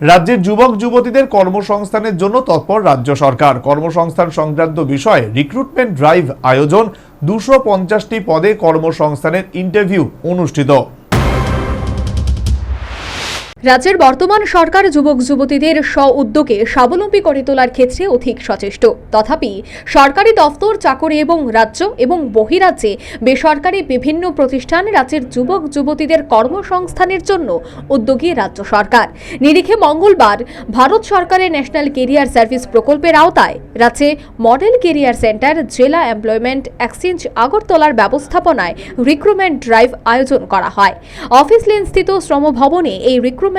রাজ্যের যুবক যুবতীদের কর্মসংস্থানের জন্য তৎপর রাজ্য সরকার। কর্মসংস্থান সংক্রান্ত বিষয়ে রিক্রুটমেন্ট ড্রাইভ আয়োজন, 250টি পদে কর্মসংস্থানের ইন্টারভিউ অনুষ্ঠিত। রাজ্যের বর্তমান সরকার যুবক যুবতীদের স্ব-উদ্যোগে স্বাবলম্বী করে তোলার ক্ষেত্রে অধিক সচেষ্ট। তথাপি সরকারি দফতর, চাকরি এবং রাজ্য এবং বহিরাজ্যে বেসরকারি বিভিন্ন প্রতিষ্ঠান রাজ্যের যুবক যুবতীদের কর্মসংস্থানের জন্য উদ্যোগী রাজ্য সরকার। নিরিখে মঙ্গলবার ভারত সরকারের ন্যাশনাল কেরিয়ার সার্ভিস প্রকল্পের আওতায় রাজ্যে মডেল কেরিয়ার সেন্টার, জেলা এমপ্লয়মেন্ট এক্সচেঞ্জ আগরতলার ব্যবস্থাপনায় রিক্রুটমেন্ট ড্রাইভ আয়োজন করা হয়। অফিস লেন স্থিত শ্রম ভবনে এই রিক্রুটমেন্ট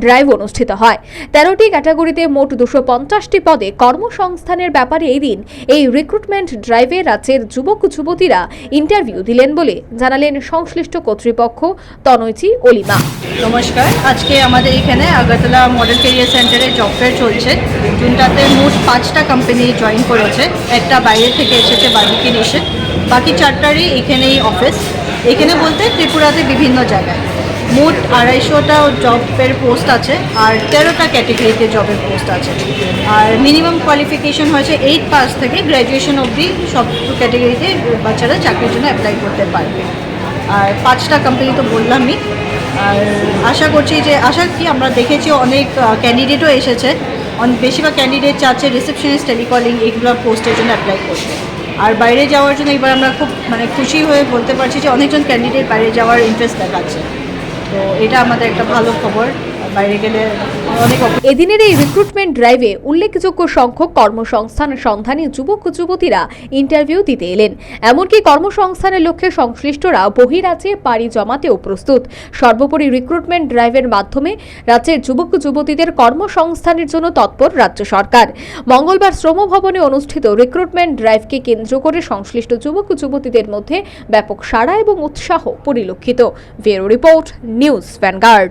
ড্রাইভ অনুষ্ঠিত হয়। 13টি ক্যাটাগরিতে মোট 250টি পদে কর্মসংস্থানের ব্যাপারে এই দিন এই রিক্রুটমেন্ট ড্রাইভে রাজ্যের যুবক যুবতীরা ইন্টারভিউ দিলেন বলে জানালেন সংশ্লিষ্ট কর্তৃপক্ষ তনয়জি অলিমা। নমস্কার, আজকে আমাদের এখানে আগরতলা মডেল কেরিয়ার সেন্টারে জব ফেয়ার চলছে, যোনটাতে মোট 5টা কোম্পানি জয়েন করেছে। একটা বাইরে থেকে এসেছে বার্বিকিন এসে, বাকি 4টারই এখানেই অফিস। এখানে বলতে ত্রিপুরাতে বিভিন্ন জায়গায় মোট 250টা জবের পোস্ট আছে আর 13টা ক্যাটেগরিতে জবের পোস্ট আছে। আর মিনিমাম কোয়ালিফিকেশন হয়েছে 8 পাস থেকে গ্র্যাজুয়েশন অবধি সব ক্যাটেগরিতে বাচ্চারা চাকরির জন্য অ্যাপ্লাই করতে পারবে। আর 5টা কোম্পানি তো বললামই। আর আশা করছি যে আমরা দেখেছি অনেক ক্যান্ডিডেটও এসেছে। বেশিরভাগ ক্যান্ডিডেট চাচ্ছে রিসেপশনিস্ট, টেলিকলিং এইগুলো পোস্টের জন্য অ্যাপ্লাই করতে। আর বাইরে যাওয়ার জন্য এবার আমরা খুব খুশি হয়ে বলতে পারছি যে অনেকজন ক্যান্ডিডেট বাইরে যাওয়ার ইন্টারেস্ট দেখাচ্ছে। তো এটা আমাদের একটা ভালো খবর, বাইরে গেলে অনেক। এদিনের এই রিক্রুটমেন্ট ড্রাইভে উল্লেখযোগ্য সংখ্যক কর্মসংস্থান সন্ধানী যুবক যুবতীরা ইন্টারভিউ দিতে এলেন। এমনকি কর্মসংস্থানের লক্ষ্যে সংশ্লিষ্টরা বহিরাজ্যে পাড়ি জমাতেও প্রস্তুত। সর্বোপরি রিক্রুটমেন্ট ড্রাইভের মাধ্যমে রাজ্যের যুবক যুবতীদের কর্মসংস্থানের জন্য তৎপর রাজ্য সরকার। মঙ্গলবার শ্রম ভবনে অনুষ্ঠিত রিক্রুটমেন্ট ড্রাইভকে কেন্দ্র করে সংশ্লিষ্ট যুবক যুবতীদের মধ্যে ব্যাপক সাড়া এবং উৎসাহ পরিলক্ষিত। Bureau report, news vanguard.